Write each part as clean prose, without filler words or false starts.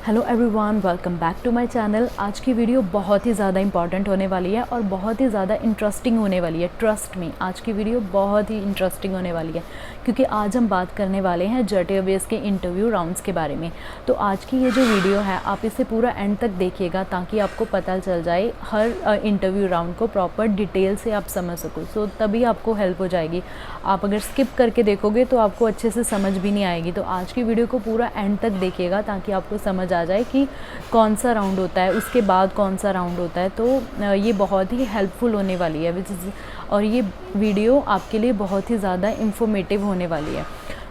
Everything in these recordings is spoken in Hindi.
Hello everyone, welcome back to my channel. आज की वीडियो बहुत ही ज़्यादा इंपॉर्टेंट होने वाली है और बहुत ही ज़्यादा इंटरेस्टिंग होने वाली है। ट्रस्ट मी, आज की वीडियो बहुत ही इंटरेस्टिंग होने वाली है क्योंकि आज हम बात करने वाले हैं जेट एयरवेज के इंटरव्यू राउंड्स के बारे में। तो आज की ये जो वीडियो है आप इसे पूरा एंड तक देखिएगा ताकि आपको पता चल जाए हर इंटरव्यू राउंड को प्रॉपर डिटेल से आप समझ सको। सो तभी आपको हेल्प हो जाएगी। आप अगर स्किप करके देखोगे तो आपको अच्छे से समझ भी नहीं आएगी। तो आज की वीडियो को पूरा एंड तक देखिएगा ताकि आपको समझ आ जाए कि कौन सा राउंड होता है, उसके बाद कौन सा राउंड होता है। तो ये बहुत ही हेल्पफुल होने वाली है और ये वीडियो आपके लिए बहुत ही ज़्यादा इंफॉर्मेटिव होने वाली है।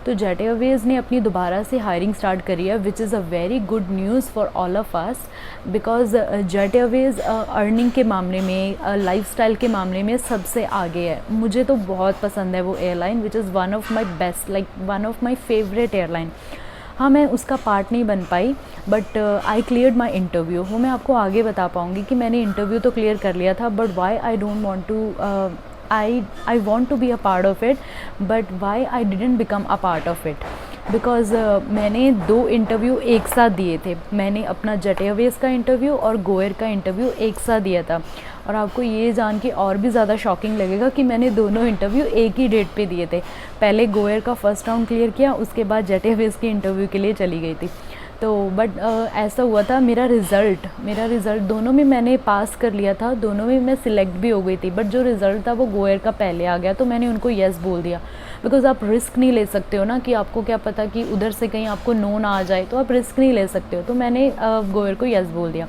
तो जेट एयरवेज ने अपनी दोबारा से हायरिंग स्टार्ट करी है which is a very good news for all of us because jet Airways earning के मामले में, लाइफस्टाइल के मामले में सबसे आगे है। मुझे तो बहुत पसंद है वो airline which is one of my best, like one of my favourite airline. हाँ, मैं उसका पार्ट नहीं बन पाई but I cleared my interview. वो मैं आपको आगे बता पाऊँगी कि मैंने इंटरव्यू तो क्लियर कर लिया था but why I don't want to I want to be a part of it, but why I didn't become a part of it because मैंने 2 इंटरव्यू एक साथ दिए थे। मैंने अपना जेट एयरवेज का इंटरव्यू और गोएयर का इंटरव्यू एक साथ दिया था। और आपको ये जान के और भी ज़्यादा शॉकिंग लगेगा कि मैंने दोनों इंटरव्यू एक ही डेट पे दिए थे। पहले गोएयर का फर्स्ट राउंड क्लियर किया, उसके बाद जेट एयरवेज के इंटरव्यू के लिए चली गई थी। तो बट ऐसा हुआ था, मेरा रिज़ल्ट दोनों में मैंने पास कर लिया था, दोनों में मैं सिलेक्ट भी हो गई थी। बट जो रिज़ल्ट था वो गोएयर का पहले आ गया तो मैंने उनको येस बोल दिया बिकॉज़ आप रिस्क नहीं ले सकते हो ना कि आपको क्या पता कि उधर से कहीं आपको नो ना आ जाए, तो आप रिस्क नहीं ले सकते हो। तो मैंने गोएयर को येस बोल दिया।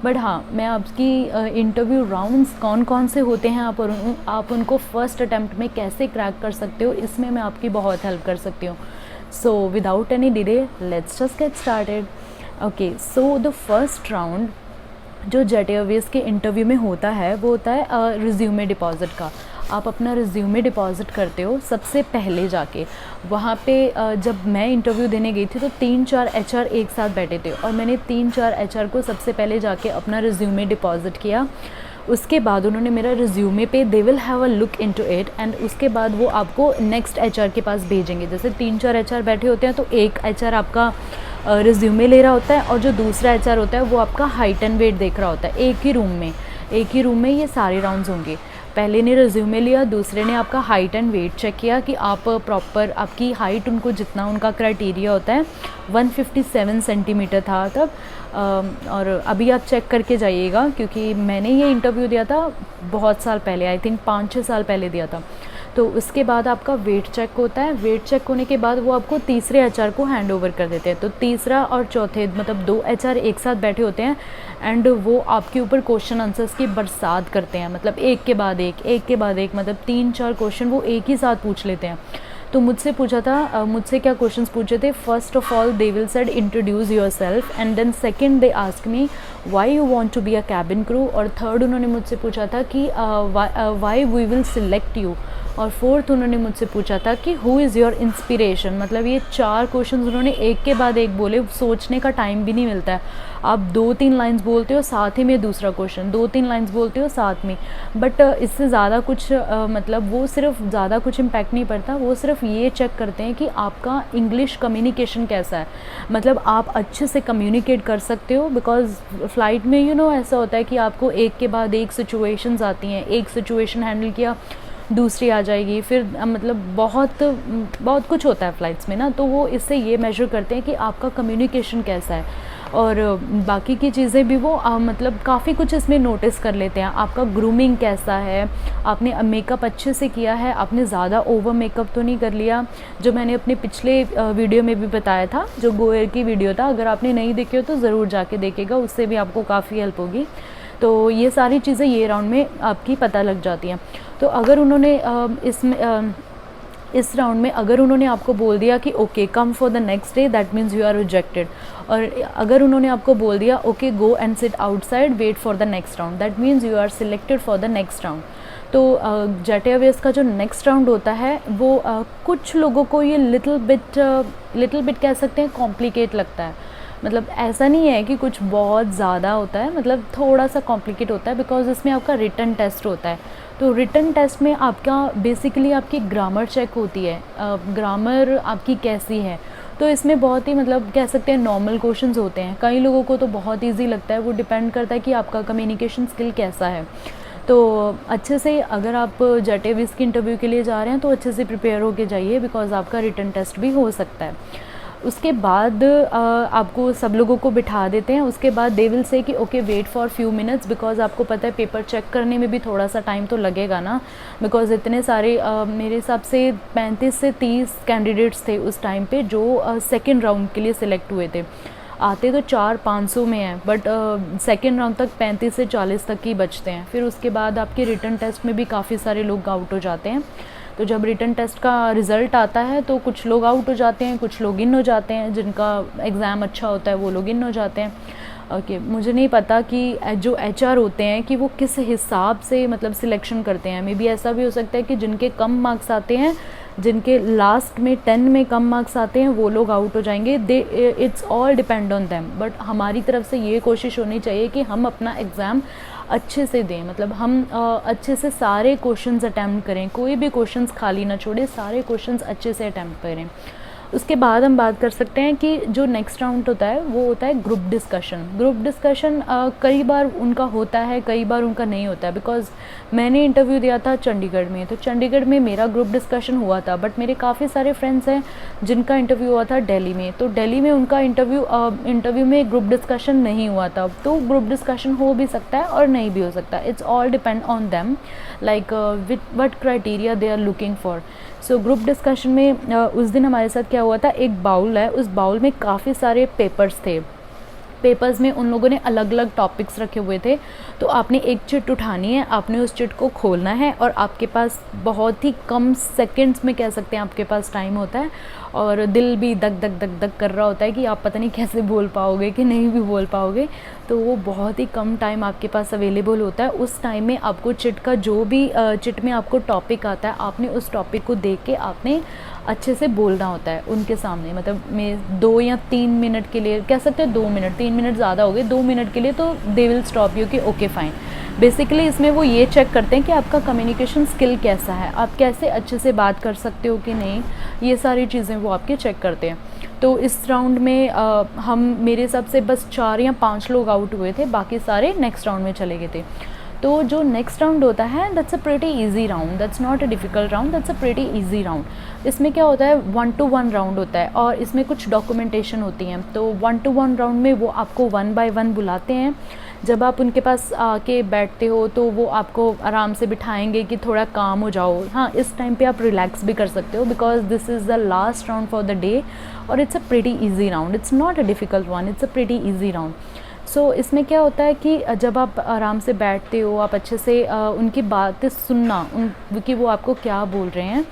बट हाँ, मैं आपकी इंटरव्यू राउंड्स कौन कौन से होते हैं आप उनको फर्स्ट अटैम्प्ट में कैसे क्रैक कर सकते हो, इसमें मैं आपकी बहुत हेल्प कर सकती हूँ। So without any delay, let's just get started. Okay, so the first round जो जेट एयरवेज के इंटरव्यू में होता है वो होता है रिज्यूमे डिपॉज़िट का। आप अपना रिज्यूमे डिपॉज़िट करते हो सबसे पहले जाके वहाँ पे। जब मैं इंटरव्यू देने गई थी तो 3-4 एचआर एक साथ बैठे थे और मैंने 3-4 एचआर को सबसे पहले जाके अपना रिज्यूमे डिपॉज़िट किया। उसके बाद उन्होंने मेरा रिज्यूमे पे they will have a look into it and उसके बाद वो आपको नेक्स्ट एचआर के पास भेजेंगे। जैसे 3-4 एचआर बैठे होते हैं तो एक एचआर आपका रिज्यूमे ले रहा होता है और जो दूसरा एचआर होता है वो आपका हाइट एंड वेट देख रहा होता है। एक ही रूम में ये सारे राउंड्स होंगे। पहले ने रिज्यूमे लिया, दूसरे ने आपका हाइट एंड वेट चेक किया कि आप प्रॉपर आपकी हाइट, उनको जितना उनका क्राइटेरिया होता है 157 सेंटीमीटर था तब। और अभी आप चेक करके जाइएगा क्योंकि मैंने ये इंटरव्यू दिया था बहुत साल पहले, आई थिंक 5-6 साल पहले दिया था। तो उसके बाद आपका वेट चेक होता है। वेट चेक होने के बाद वो आपको तीसरे एचआर को हैंड ओवर कर देते हैं। तो तीसरा और चौथे मतलब 2 एचआर एक साथ बैठे होते हैं एंड वो आपके ऊपर क्वेश्चन आंसर्स की बरसात करते हैं। मतलब एक के बाद एक मतलब 3-4 क्वेश्चन वो एक ही साथ पूछ लेते हैं। तो मुझसे पूछा था, मुझसे क्या क्वेश्चंस पूछे थे। First of all they will said introduce yourself and then second they ask me why you want to be a cabin crew, और थर्ड उन्होंने मुझसे पूछा था कि why we will select you, और फोर्थ उन्होंने मुझसे पूछा था कि हु इज़ योर इंस्पिरेशन। मतलब ये 4 क्वेश्चंस उन्होंने एक के बाद एक बोले। सोचने का टाइम भी नहीं मिलता है। आप 2-3 लाइंस बोलते हो साथ ही में दूसरा क्वेश्चन, 2-3 लाइंस बोलते हो साथ में। बट इससे ज़्यादा कुछ मतलब वो सिर्फ ज़्यादा कुछ इम्पैक्ट नहीं पड़ता। वो सिर्फ ये चेक करते हैं कि आपका इंग्लिश कम्युनिकेशन कैसा है, मतलब आप अच्छे से कम्युनिकेट कर सकते हो। बिकॉज फ़्लाइट में ऐसा होता है कि आपको एक के बाद एक सिचुएशंस आती हैं। एक सिचुएशन हैंडल किया दूसरी आ जाएगी, फिर मतलब बहुत कुछ होता है फ़्लाइट्स में ना। तो वो इससे ये मेजर करते हैं कि आपका कम्युनिकेशन कैसा है और बाकी की चीज़ें भी वो मतलब काफ़ी कुछ इसमें नोटिस कर लेते हैं। आपका ग्रूमिंग कैसा है, आपने मेकअप अच्छे से किया है, आपने ज़्यादा ओवर मेकअप तो नहीं कर लिया, जो मैंने अपने पिछले वीडियो में भी बताया था, जो गोएयर की वीडियो था। अगर आपने नहीं देखे हो तो ज़रूर जाके देखेगा, उससे भी आपको काफ़ी हेल्प होगी। तो ये सारी चीज़ें ये राउंड में आपकी पता लग जाती हैं। तो अगर उन्होंने इस राउंड में अगर उन्होंने आपको बोल दिया कि okay come for the next day, that means you are rejected. और अगर उन्होंने आपको बोल दिया okay go and sit outside, wait for the next round, that means you are selected for the next round. तो जेट एयरवेज का जो नेक्स्ट राउंड होता है वो कुछ लोगों को ये लिटिल बिट कह सकते हैं कॉम्प्लिकेट लगता है। मतलब ऐसा नहीं है कि कुछ बहुत ज़्यादा होता है, मतलब थोड़ा सा कॉम्प्लिकेट होता है बिकॉज इसमें आपका रिटन टेस्ट होता है। तो रिटन टेस्ट में आपका बेसिकली आपकी ग्रामर चेक होती है, ग्रामर आपकी कैसी है। तो इसमें बहुत ही मतलब कह सकते हैं नॉर्मल क्वेश्चंस होते हैं, कई लोगों को तो बहुत ईजी लगता है, वो डिपेंड करता है कि आपका कम्युनिकेशन स्किल कैसा है। तो अच्छे से अगर आप जेट एयरवेज़ की इंटरव्यू के लिए जा रहे हैं तो अच्छे से प्रिपेयर होके जाइए, बिकॉज़ आपका रिटन टेस्ट भी हो सकता है। उसके बाद आपको सब लोगों को बिठा देते हैं, उसके बाद दे विल से कि okay wait for few minutes, because आपको पता है पेपर चेक करने में भी थोड़ा सा टाइम तो लगेगा ना, बिकॉज़ इतने सारे मेरे हिसाब से 35 से 30 कैंडिडेट्स थे उस टाइम पे जो सेकेंड राउंड के लिए सिलेक्ट हुए थे। आते तो 400-500 में हैं, बट सेकेंड राउंड तक 35 से 40 तक ही बचते हैं। फिर उसके बाद आपके रिटन टेस्ट में भी काफ़ी सारे लोग आउट हो जाते हैं। तो जब रिटन टेस्ट का रिज़ल्ट आता है तो कुछ लोग आउट हो जाते हैं, कुछ लोग इन हो जाते हैं, जिनका एग्ज़ाम अच्छा होता है वो लोग इन हो जाते हैं। ओके, मुझे नहीं पता कि जो एचआर होते हैं कि वो किस हिसाब से मतलब सिलेक्शन करते हैं। मे बी ऐसा भी हो सकता है कि जिनके कम मार्क्स आते हैं, जिनके लास्ट में 10 में कम मार्क्स आते हैं, वो लोग आउट हो जाएंगे। It's all depend on them, but हमारी तरफ से ये कोशिश होनी चाहिए कि हम अपना एग्ज़ाम अच्छे से दें, मतलब हम अच्छे से सारे क्वेश्चंस अटैम्प्ट करें, कोई भी क्वेश्चंस खाली ना छोड़े, सारे क्वेश्चंस अच्छे से अटैम्प्ट करें। उसके बाद हम बात कर सकते हैं कि जो नेक्स्ट राउंड होता है वो होता है ग्रुप डिस्कशन। ग्रुप डिस्कशन कई बार उनका होता है, कई बार उनका नहीं होता है, बिकॉज़ मैंने इंटरव्यू दिया था चंडीगढ़ में, तो चंडीगढ़ में मेरा ग्रुप डिस्कशन हुआ था, बट मेरे काफ़ी सारे फ्रेंड्स हैं जिनका इंटरव्यू हुआ था दिल्ली में, तो दिल्ली में उनका इंटरव्यू में ग्रुप डिस्कशन नहीं हुआ था। तो ग्रुप डिस्कशन हो भी सकता है और नहीं भी हो सकता, it's all depend on them, like what criteria they are looking for. So group discussion में उस दिन हमारे साथ क्या हुआ था, एक बाउल है, उस बाउल में काफ़ी सारे पेपर्स थे। पेपर्स में उन लोगों ने अलग अलग टॉपिक्स रखे हुए थे, तो आपने एक चिट उठानी है, आपने उस चिट को खोलना है, और आपके पास बहुत ही कम सेकंड्स में कह सकते हैं आपके पास टाइम होता है, और दिल भी धक धक धक धक कर रहा होता है कि आप पता नहीं कैसे बोल पाओगे कि नहीं भी बोल पाओगे। तो वो बहुत ही कम टाइम आपके पास अवेलेबल होता है। उस टाइम में आपको चिट का जो भी चिट में आपको टॉपिक आता है, आपने उस टॉपिक को देख के आपने अच्छे से बोलना होता है उनके सामने। मतलब मैं 2 या 3 मिनट के लिए कह सकते हैं, 2 मिनट, 3 मिनट ज़्यादा हो गए, 2 मिनट के लिए तो दे विल स्टॉप यू कि ओके फाइन। बेसिकली इसमें वो ये चेक करते हैं कि आपका कम्युनिकेशन स्किल कैसा है, आप कैसे अच्छे से बात कर सकते हो कि नहीं, ये सारी चीज़ें वो आपके चेक करते हैं। तो इस राउंड में हम मेरे हिसाब से बस 4 या 5 लोग आउट हुए थे, बाकी सारे नेक्स्ट राउंड में चले गए थे। तो जो नेक्स्ट राउंड होता है that's a pretty easy round, that's not a difficult round, that's a pretty easy round. इसमें क्या होता है, 1 to 1 राउंड होता है, और इसमें कुछ डॉक्यूमेंटेशन होती हैं। तो 1 to 1 राउंड में वो आपको 1 by 1 बुलाते हैं। जब आप उनके पास आके बैठते हो तो वो आपको आराम से बिठाएंगे कि थोड़ा काम हो जाओ। हाँ, इस टाइम पे आप रिलैक्स भी कर सकते हो, because this is the last round for the day, और it's a pretty easy round, it's not a difficult one, it's a pretty easy round. So इसमें क्या होता है कि जब आप आराम से बैठते हो, आप अच्छे से उनकी बातें सुनना, कि वो आपको क्या बोल रहे हैं।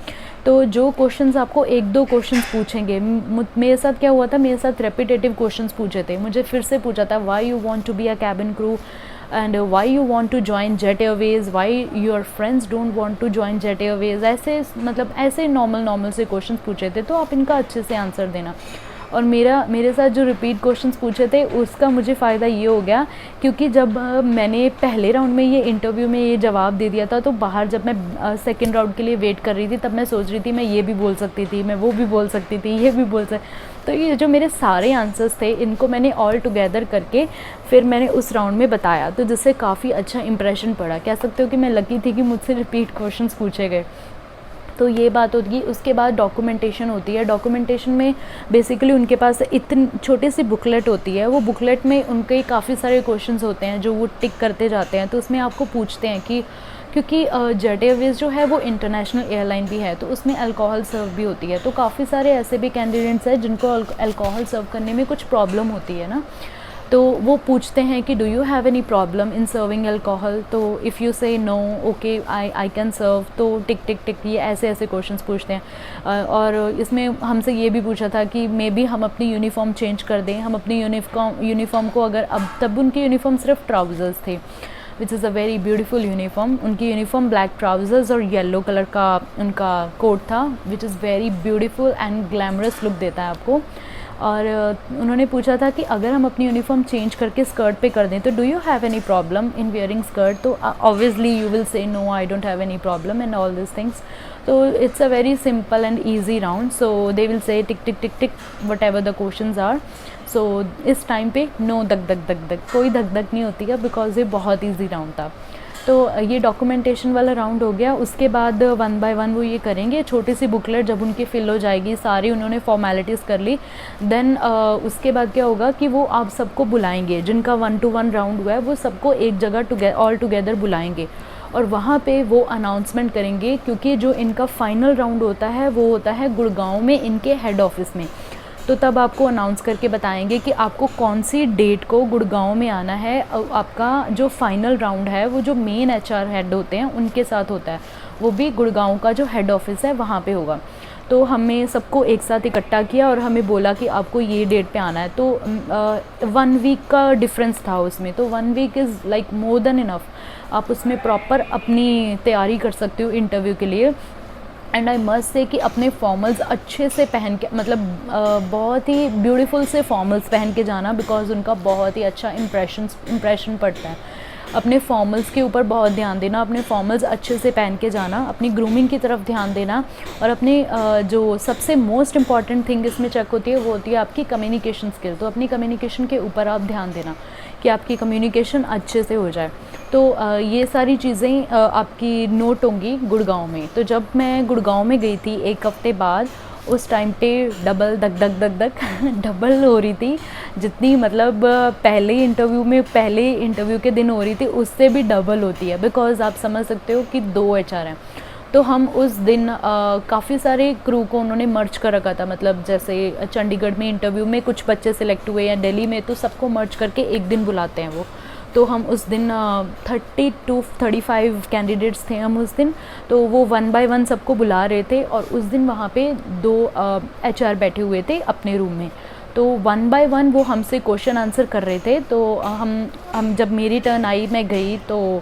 तो जो क्वेश्चंस आपको 1-2 क्वेश्चंस पूछेंगे, मेरे साथ क्या हुआ था, मेरे साथ रेपिटेटिव क्वेश्चंस पूछे थे। मुझे फिर से पूछा था why you want to be a cabin crew, and why you want to join Jet Airways, why your friends don't want to join Jet Airways. ऐसे मतलब ऐसे नॉर्मल से क्वेश्चंस पूछे थे, तो आप इनका अच्छे से आंसर देना। और मेरे साथ जो रिपीट क्वेश्चंस पूछे थे उसका मुझे फ़ायदा ये हो गया, क्योंकि जब मैंने पहले राउंड में ये इंटरव्यू में ये जवाब दे दिया था, तो बाहर जब मैं सेकंड राउंड के लिए वेट कर रही थी, तब मैं सोच रही थी मैं ये भी बोल सकती थी, मैं वो भी बोल सकती थी, ये भी बोल सकती। तो ये जो मेरे सारे आंसर्स थे, इनको मैंने ऑल टुगेदर करके फिर मैंने उस राउंड में बताया, तो जिससे काफ़ी अच्छा इंप्रेशन पड़ा। कह सकते हो कि मैं लकी थी कि मुझसे रिपीट क्वेश्चंस पूछे गए। तो ये बात होगी। उसके बाद डॉक्यूमेंटेशन होती है। डॉक्यूमेंटेशन में बेसिकली उनके पास इतनी छोटी सी बुकलेट होती है, वो बुकलेट में उनके काफ़ी सारे क्वेश्चंस होते हैं जो वो टिक करते जाते हैं। तो उसमें आपको पूछते हैं कि क्योंकि जेट एयरवेज़ जो है वो इंटरनेशनल एयरलाइन भी है, तो उसमें अल्कोहल सर्व भी होती है। तो काफ़ी सारे ऐसे भी कैंडिडेट्स हैं जिनको अल्कोहल सर्व करने में कुछ प्रॉब्लम होती है ना, तो वो पूछते हैं कि do you have any problem in serving alcohol. तो if you say no, okay I can serve, तो टिक टिक टिक, ये ऐसे क्वेश्चंस पूछते हैं। और इसमें हमसे ये भी पूछा था कि मे बी हम अपनी यूनिफॉर्म चेंज कर दें, हम अपनी यूनिफॉर्म को अगर तब उनकी यूनिफॉर्म सिर्फ ट्राउज़र्स थे, which is a very beautiful uniform. उनकी यूनिफॉर्म ब्लैक ट्राउज़र्स और येलो कलर का उनका कोट था, which is very beautiful and glamorous look देता है आपको। और उन्होंने पूछा था कि अगर हम अपनी यूनिफॉर्म चेंज करके स्कर्ट पे कर दें, तो do you have any problem in wearing skirt. तो obviously you will say no, I don't have any problem and all this things. तो it's a very simple and easy round. So they will say tick tick tick tick whatever the questions are. So इस टाइम पे नो धक धक धक धक, कोई धक धक नहीं होती है बिकॉज ये बहुत ईजी राउंड था. तो ये डॉक्यूमेंटेशन वाला राउंड हो गया. उसके बाद 1 बाय 1 वो ये करेंगे. छोटी सी बुकलेट जब उनकी फिल हो जाएगी, सारी उन्होंने फॉर्मेलिटीज़ कर ली, देन उसके बाद क्या होगा कि वो आप सबको बुलाएंगे. जिनका 1 to 1 राउंड हुआ है वो सबको एक जगह ऑल टुगेदर बुलाएंगे और वहाँ पे वो अनाउंसमेंट करेंगे. क्योंकि जो इनका फाइनल राउंड होता है वो होता है गुड़गांव में, इनके हेड ऑफिस में. तो तब आपको अनाउंस करके बताएंगे कि आपको कौन सी डेट को गुड़गांव में आना है. आपका जो फाइनल राउंड है वो जो मेन HR हेड होते हैं उनके साथ होता है, वो भी गुड़गांव का जो हेड ऑफिस है वहाँ पे होगा. तो हमें सबको एक साथ इकट्ठा किया और हमें बोला कि आपको ये डेट पे आना है. तो 1 वीक का डिफरेंस था उसमें. तो 1 week is like more than enough. आप उसमें प्रॉपर अपनी तैयारी कर सकते हो इंटरव्यू के लिए. एंड आई मस्ट से कि अपने फॉर्मल्स अच्छे से पहन के, मतलब बहुत ही ब्यूटीफुल से फॉर्मल्स पहन के जाना, बिकॉज उनका बहुत ही अच्छा इम्प्रेशन पड़ता है. अपने फॉर्मल्स के ऊपर बहुत ध्यान देना, अपने फॉर्मल्स अच्छे से पहन के जाना, अपनी ग्रूमिंग की तरफ ध्यान देना. और अपने जो सबसे मोस्ट इम्पॉर्टेंट थिंग इसमें चेक होती है वो होती है आपकी कम्युनिकेशन स्किल. तो अपनी कम्युनिकेशन के ऊपर आप ध्यान देना कि आपकी कम्युनिकेशन अच्छे से हो जाए. तो ये सारी चीज़ें आपकी नोट होंगी गुड़गांव में. तो जब मैं गुड़गांव में गई थी 1 हफ्ते बाद, उस टाइम पे डबल धक धक धक धक डबल हो रही थी. जितनी मतलब पहले इंटरव्यू के दिन हो रही थी उससे भी डबल होती है. बिकॉज़ आप समझ सकते हो कि 2 HR हैं. तो हम उस दिन काफ़ी सारे क्रू को उन्होंने मर्ज कर रखा था. मतलब जैसे चंडीगढ़ में इंटरव्यू में कुछ बच्चे सिलेक्ट हुए या दिल्ली में, तो सबको मर्ज करके एक दिन बुलाते हैं वो. तो हम उस दिन 30 to 35 कैंडिडेट्स थे हम उस दिन. तो वो 1 बाय 1 सबको बुला रहे थे और उस दिन वहाँ पे 2 HR बैठे हुए थे अपने रूम में. तो 1 बाय 1 वो हमसे क्वेश्चन आंसर कर रहे थे. तो हम जब मेरी टर्न आई, मैं गई तो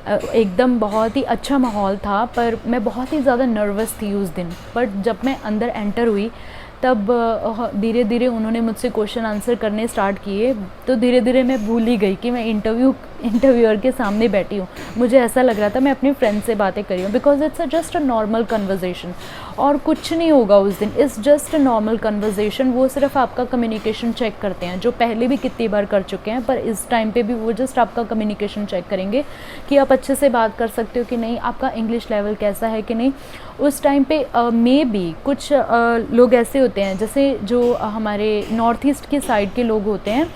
एकदम बहुत ही अच्छा माहौल था. पर मैं बहुत ही ज़्यादा नर्वस थी उस दिन. बट जब मैं अंदर एंटर हुई तब धीरे धीरे उन्होंने मुझसे क्वेश्चन आंसर करने स्टार्ट किए. तो धीरे धीरे मैं भूल ही गई कि मैं इंटरव्यूअर के सामने बैठी हूँ. मुझे ऐसा लग रहा था मैं अपनी फ्रेंड से बातें कर रही हूँ, because it's just a normal conversation. और कुछ नहीं होगा उस दिन, it's just a normal conversation. वो सिर्फ आपका कम्युनिकेशन चेक करते हैं, जो पहले भी कितनी बार कर चुके हैं. पर इस टाइम पे भी वो जस्ट आपका कम्युनिकेशन चेक करेंगे कि आप अच्छे से बात कर सकते हो कि नहीं, आपका इंग्लिश लेवल कैसा है कि नहीं. उस टाइम पे मे बी कुछ लोग ऐसे होते हैं जैसे जो हमारे नॉर्थ ईस्ट की साइड के लोग होते हैं.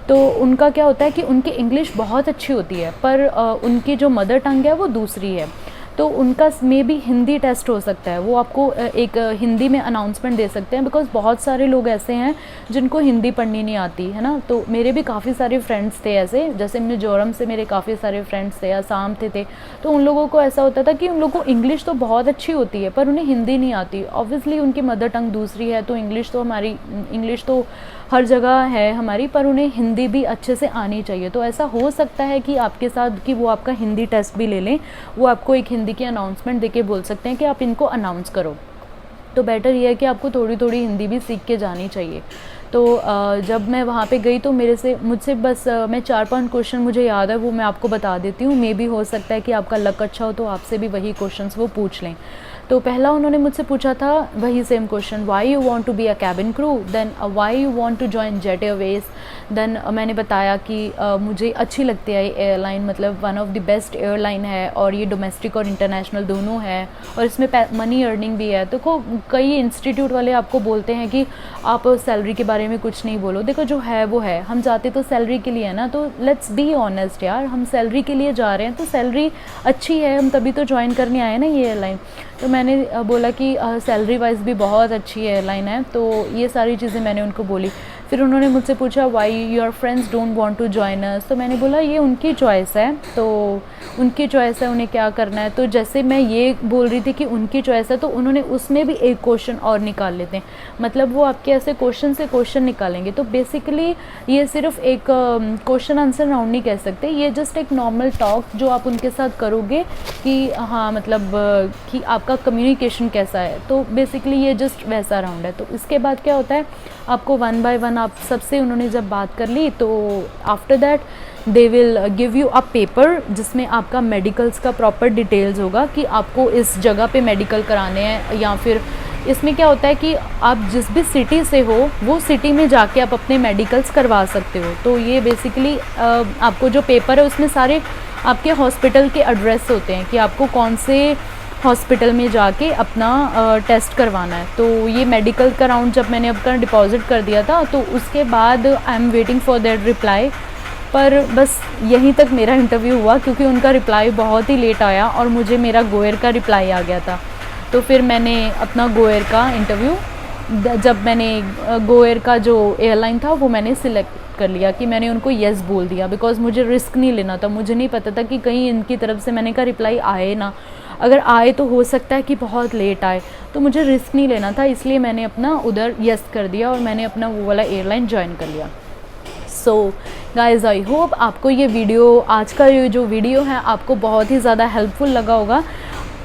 तो उनका क्या होता है कि उनकी इंग्लिश बहुत अच्छी होती है, पर उनकी जो मदर टंग है वो दूसरी है. तो उनका मे बी हिंदी टेस्ट हो सकता है. वो आपको एक हिंदी में अनाउंसमेंट दे सकते हैं, बिकॉज़ बहुत सारे लोग ऐसे हैं जिनको हिंदी पढ़नी नहीं आती है ना. तो मेरे भी काफ़ी सारे फ्रेंड्स थे ऐसे, जैसे मिजोरम से मेरे काफ़ी सारे फ्रेंड्स थे, आसाम थे. तो उन लोगों को ऐसा होता था कि उन लोगों को इंग्लिश तो बहुत अच्छी होती है पर उन्हें हिंदी नहीं आती. ऑब्वियसली उनकी मदर टंग दूसरी है, तो इंग्लिश तो हर जगह है हमारी, पर उन्हें हिंदी भी अच्छे से आनी चाहिए. तो ऐसा हो सकता है कि आपके साथ कि वो आपका हिंदी टेस्ट भी ले लें. वो आपको एक हिंदी की अनाउंसमेंट देके बोल सकते हैं कि आप इनको अनाउंस करो. तो बेटर ये है कि आपको थोड़ी थोड़ी हिंदी भी सीख के जानी चाहिए. तो जब मैं वहाँ पे गई तो मुझसे बस मैं 4-5 क्वेश्चन मुझे याद है, वो मैं आपको बता देती हूँ. मे भी हो सकता है कि आपका लक अच्छा हो तो आपसे भी वही क्वेश्चंस वो पूछ लें. तो पहला उन्होंने मुझसे पूछा था वही same question, why you want to be a cabin crew, then why you want to join Jet Airways. Then मैंने बताया कि मुझे अच्छी लगती है एयरलाइन, मतलब one of the best airline है और ये डोमेस्टिक और इंटरनेशनल दोनों है और इसमें मनी अर्निंग भी है. देखो कई इंस्टीट्यूट वाले आपको बोलते हैं कि आप सैलरी के बारे में कुछ नहीं बोलो. देखो जो है वो है, हम जाते तो सैलरी के लिए है ना. तो लेट्स बी ऑनेस्ट यार, हम सैलरी के लिए जा रहे हैं तो सैलरी अच्छी है, हम तभी तो ज्वाइन करने आए ना ये एयरलाइन. तो मैंने बोला कि सैलरी वाइज भी बहुत अच्छी एयरलाइन है. तो ये सारी चीज़ें मैंने उनको बोली. फिर उन्होंने मुझसे पूछा why your friends don't want to join us. तो मैंने बोला ये उनकी चॉइस है, तो उनकी चॉइस है, उन्हें क्या करना है. तो जैसे मैं ये बोल रही थी कि उनकी चॉइस है, तो उन्होंने उसमें भी एक क्वेश्चन और निकाल लेते हैं. मतलब वो आपके ऐसे क्वेश्चन से क्वेश्चन निकालेंगे. तो बेसिकली ये सिर्फ एक क्वेश्चन आंसर राउंड नहीं कह सकते, ये जस्ट एक नॉर्मल टॉक जो आप उनके साथ करोगे कि हाँ मतलब कि आपका कम्युनिकेशन कैसा है. तो बेसिकली ये जस्ट वैसा राउंड है. तो इसके बाद क्या होता है, आपको 1 बाय 1 आप सबसे उन्होंने जब बात कर ली, तो after that they will give you a paper जिसमें आपका मेडिकल्स का प्रॉपर डिटेल्स होगा कि आपको इस जगह पे मेडिकल कराने हैं, या फिर इसमें क्या होता है कि आप जिस भी सिटी से हो वो सिटी में जाके आप अपने मेडिकल्स करवा सकते हो। तो ये बेसिकली आपको जो पेपर है उसमें सारे आपके हॉस्पिटल के एड्रेस होते हैं कि आपको कौन से हॉस्पिटल में जाके अपना टेस्ट करवाना है। तो ये मेडिकल का राउंड जब मैंने अपना डिपॉज़िट कर दिया था तो उसके बाद I am waiting for that reply. पर बस यहीं तक मेरा इंटरव्यू हुआ, क्योंकि उनका रिप्लाई बहुत ही लेट आया और मुझे मेरा गोयर का रिप्लाई आ गया था। तो फिर मैंने अपना गोयर का इंटरव्यू, जब मैंने गोयर का जो एयरलाइन था वो मैंने सिलेक्ट कर लिया कि मैंने उनको येस बोल दिया, बिकॉज़ मुझे रिस्क नहीं लेना था। मुझे नहीं पता था कि कहीं इनकी तरफ से मैंने कहा रिप्लाई आए ना, अगर आए तो हो सकता है कि बहुत लेट आए, तो मुझे रिस्क नहीं लेना था, इसलिए मैंने अपना उधर येस कर दिया और मैंने अपना वो वाला एयरलाइन ज्वाइन कर लिया। सो गाइज़, आई होप आपको ये वीडियो, आज का ये जो वीडियो है आपको बहुत ही ज़्यादा हेल्पफुल लगा होगा।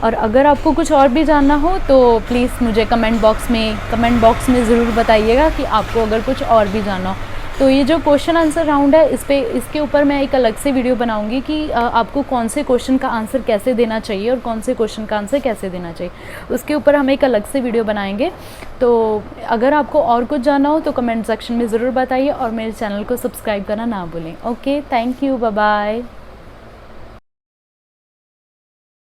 और अगर आपको कुछ और भी जानना हो तो प्लीज़ मुझे कमेंट बॉक्स में ज़रूर बताइएगा कि आपको अगर कुछ और भी जानना हो। तो ये जो क्वेश्चन आंसर राउंड है इसके ऊपर मैं एक अलग से वीडियो बनाऊंगी कि आपको कौन से क्वेश्चन का आंसर कैसे देना चाहिए और कौन से क्वेश्चन का आंसर कैसे देना चाहिए, उसके ऊपर हम एक अलग से वीडियो बनाएंगे। तो अगर आपको और कुछ जानना हो तो कमेंट सेक्शन में ज़रूर बताइए और मेरे चैनल को सब्सक्राइब करना ना भूलें। Okay, thank you, bye bye.